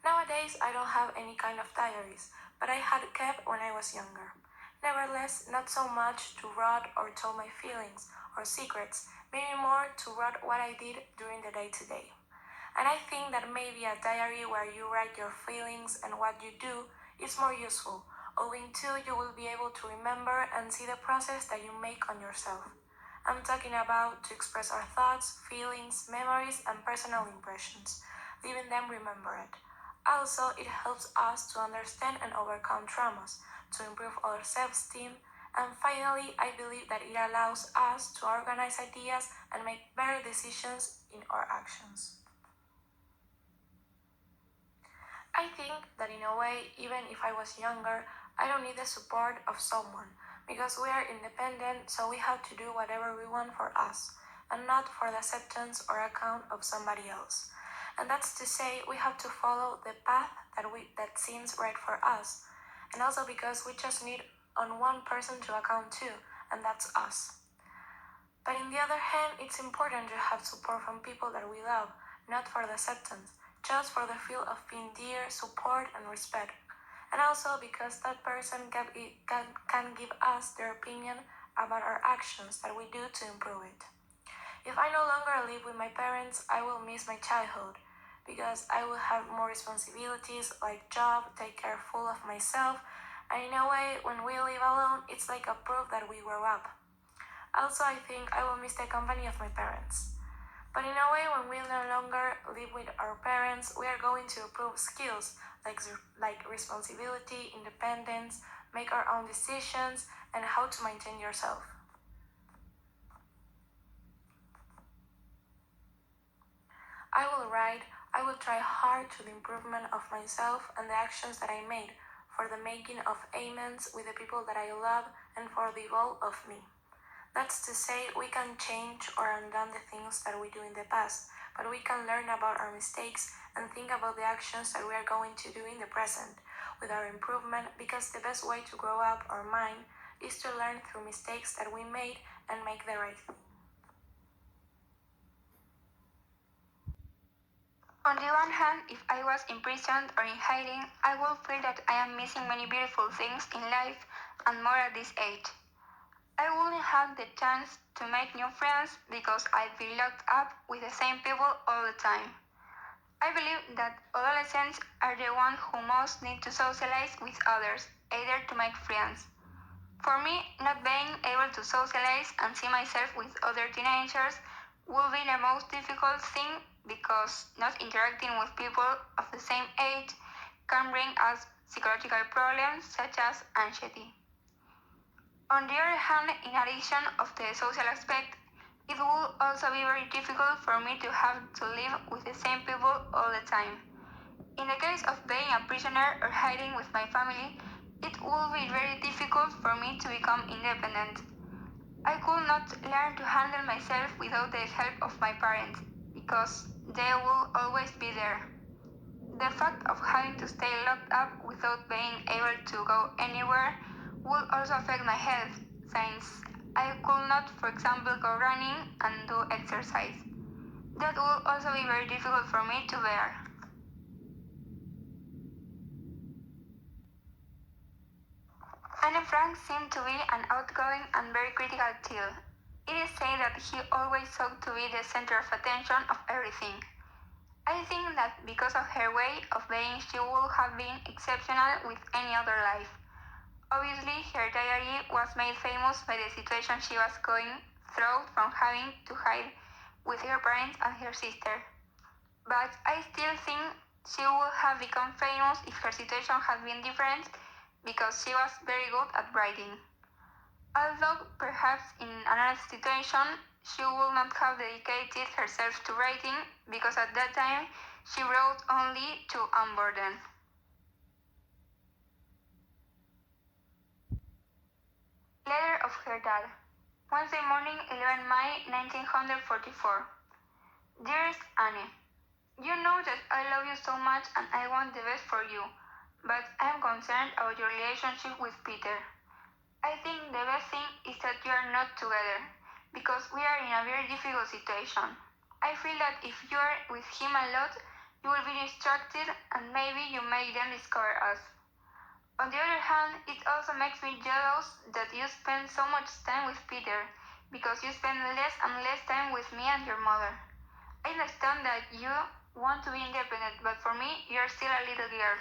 Nowadays, I don't have any kind of diaries, but I had kept when I was younger. Nevertheless, not so much to write or tell my feelings or secrets, maybe more to write what I did during the day to day. And I think that maybe a diary where you write your feelings and what you do is more useful, owing to you will be able to remember and see the process that you make on yourself. I'm talking about to express our thoughts, feelings, memories, and personal impressions, leaving them remembered. Also, it helps us to understand and overcome traumas, to improve our self-esteem, and finally, I believe that it allows us to organize ideas and make better decisions in our actions. I think that in a way, even if I was younger, I don't need the support of someone, because we are independent, so we have to do whatever we want for us, and not for the acceptance or account of somebody else. And that's to say, we have to follow the path that seems right for us, and also because we just need on one person to account to, and that's us. But in the other hand, it's important to have support from people that we love, not for the acceptance, just for the feel of being dear, support, and respect. And also because that person can give us their opinion about our actions that we do to improve it. If I no longer live with my parents, I will miss my childhood, because I will have more responsibilities like job, take care full of myself, and in a way, when we live alone, it's like a proof that we grow up. Also, I think I will miss the company of my parents. But in a way, when we no longer live with our parents, we are going to improve skills like responsibility, independence, make our own decisions, and how to maintain yourself. I will write, I will try hard to the improvement of myself and the actions that I made, for the making of amends with the people that I love and for the evolve of me. That's to say, we can change or undo the things that we do in the past, but we can learn about our mistakes and think about the actions that we are going to do in the present with our improvement, because the best way to grow up our mind is to learn through mistakes that we made and make the right thing. On the one hand, if I was imprisoned or in hiding, I would feel that I am missing many beautiful things in life and more at this age. I wouldn't have the chance to make new friends because I'd be locked up with the same people all the time. I believe that adolescents are the ones who most need to socialize with others, either to make friends. For me, not being able to socialize and see myself with other teenagers will be the most difficult thing, because not interacting with people of the same age can bring us psychological problems such as anxiety. On the other hand, in addition of the social aspect, it will also be very difficult for me to have to live with the same people all the time. In the case of being a prisoner or hiding with my family, it will be very difficult for me to become independent. I could not learn to handle myself without the help of my parents, because they will always be there. The fact of having to stay locked up without being able to go anywhere will also affect my health, since I could not, for example, go running and do exercise. That will also be very difficult for me to bear. Anne Frank seemed to be an outgoing and very critical child. It is said that he always sought to be the center of attention of everything. I think that because of her way of being, she would have been exceptional with any other life. Obviously, her diary was made famous by the situation she was going through from having to hide with her parents and her sister. But I still think she would have become famous if her situation had been different, because she was very good at writing. Although perhaps in another situation she would not have dedicated herself to writing, because at that time she wrote only to Unburden. Letter of her dad. Wednesday morning, 11 May 1944. Dearest Anne, you know that I love you so much and I want the best for you, but I am concerned about your relationship with Peter. I think the best thing is that you are not together, because we are in a very difficult situation. I feel that if you are with him a lot, You will be distracted and maybe you may then discover us. On the other hand, it also makes me jealous that you spend so much time with Peter, because you spend less and less time with me and your mother. I understand that you want to be independent, but for me, you're still a little girl.